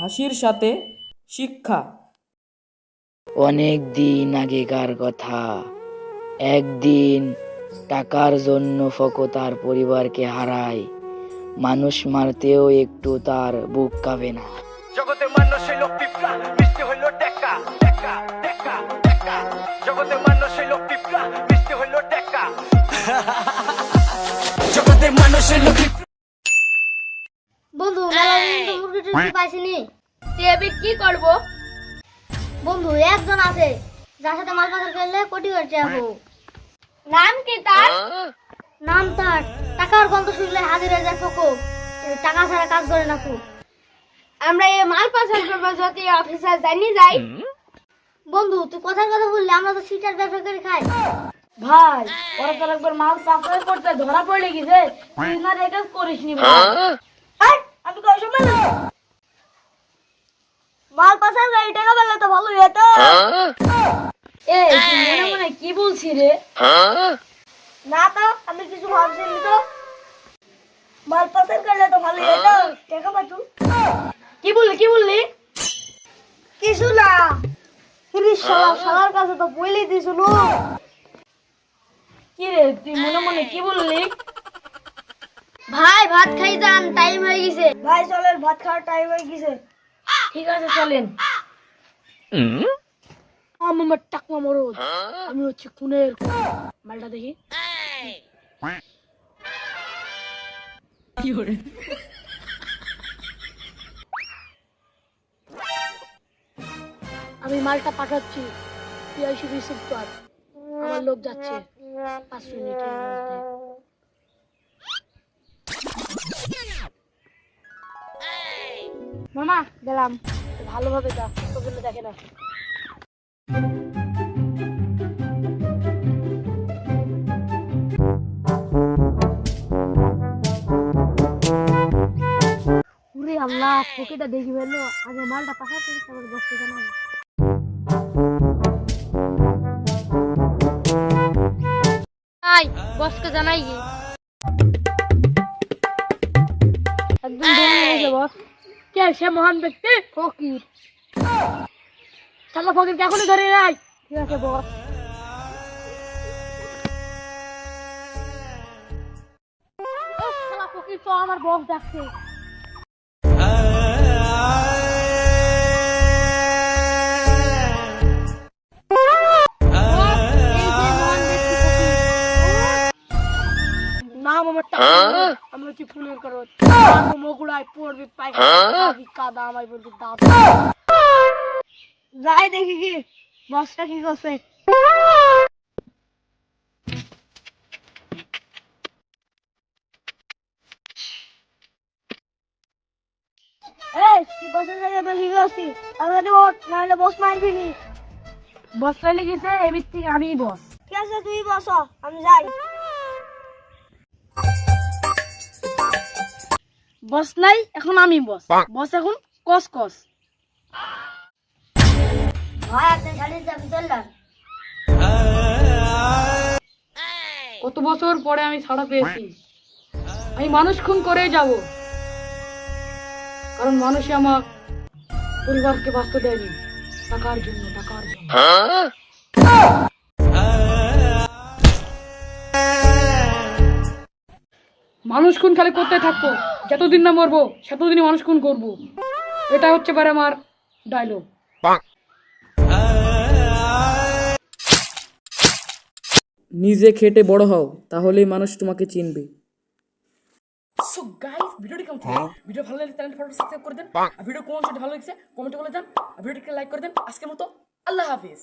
হাসির সাথে শিক্ষা। অনেক দিন আগেকার কথা, একদিন টাকার জন্য ফকো তার পরিবারকে হারায়। মানুষ মারতেও একটু তার বুক কাঁপে না। জগতে মানুষ হইল পিঁপড়া, মিষ্টি হইল টেকা টেকা টেকা টেকা। জগতে মানুষ হইল পিঁপড়া, মিষ্টি হইল টেকা। জগতে মানুষ হইল পিঁপড়া। বন্ধু মেলাদিন তো মুরগি টুরগি পাইছিনি, কি করব? বন্ধু একজন আছে যার সাথে মাছ পাচার করলে কোটি কোটি যাবো। নাম কি তার? নাম তার টাকার গন্ধ শুনলে হাজির হয়ে যায় ফকো, টাকা ছাড়া কাজ করে না খুব। আমরা এই মাল পাচার করবো যদি অফিসার জানি যাই। বন্ধু তুই কথার কথা বললি, আমরা তো সিটার ব্যবসা করে খাই। ভাই ওরা তো একবার মাল পাচার করতে ধরা পড়ে গেছে, তুই না রেখে করিসনি ভাই। এই, আমি কই সময় না মাল পাচার করে টাকা পেলে তো ভালোই হতো। এই তুই মনে মনে কি বলছি রে? না তো আমি কিছু ভাবছিলি তো, মাল পাচার করলে তো ভালোই হতো, টাকা পাতু। কি বললি? কিছু না, শালার কাছে তো বলেই দিছিল। কি রে তুই মনে মনে কি বললি? ভাই ভাত খাই যান, টাইম হয়ে গেছে। ভাই চলেন, ভাত খাওয়ার টাইম হয়ে গেছে। ঠিক আছে চলেন। আমার টাকমা মরদ, আমি হচ্ছে খুনের মালটা দেখি। আমি মালটা পাঠাচ্ছি, তুই এসে রিসিভ কর। আমার লোক যাচ্ছে 5 মিনিটের মধ্যে। মামা গেলাম, ভালোভাবে যা, তোর জন্য দেখে না। ওরে আল্লাহ, পকেটটা দেখি ফেললো। আগে মালটা পাশা করে তারপর বসতে জানাবো। আই বসকে জানাই গে। একদম ধরে নিয়েছে বস। কে সে মহান ব্যক্তি? ফকির। শালা ফকিরকে এখনই ধরে নাই। ঠিক আছে বস। শালা ফকির তো আমার বস ডাকছে। নাম আমার টাকা, আমি হচ্ছে ফুলের করত। মগুড়ায় পড়বি পাইকারি কাদা, আমায় বলবি দাঁত। যাই দেখি কি বসটা কি করছে। এই তুই বসের জায়গায় তো ঠিক আছিস, তাড়াতাড়ি ওঠ, নাহলে বস মারবি নি। বস চলে গেছে, এবার থেকে আমিই বস। ঠিক আছে তুই বস, আমি যাই। বস নাই, এখন আমি বস। বস এখন কস কস। ভাই আপনি ছাড়িয়ে যাবি, চললাম। কত বছর পরে আমি ছাড়া পেয়েছি। আমি মানুষ খুন করেই যাব, কারণ মানুষই আমার পরিবারকে বাঁচতে দেয়নি। টাকার জন্য। মানুষ খুন খালি করতে থাকবো, যতদিন না মরবো সেতদিনই মানুষ খুন করবো। এটা হচ্ছে পারে আমার ডায়লগ। নিজে খেটে বড় হও, তাহলেই মানুষ তোমাকে চিনবে। সো গাইস, ভিডিওটি কেমন ছিল? ভিডিও ভালো লাগলে চ্যানেলটি সাবস্ক্রাইব করে দেন। আর ভিডিও কোন সেটা ভালো লাগছে কমেন্টে বলে দেন। আর ভিডিওটিকে লাইক করে দেন। আজকের মতো আল্লাহ হাফেজ।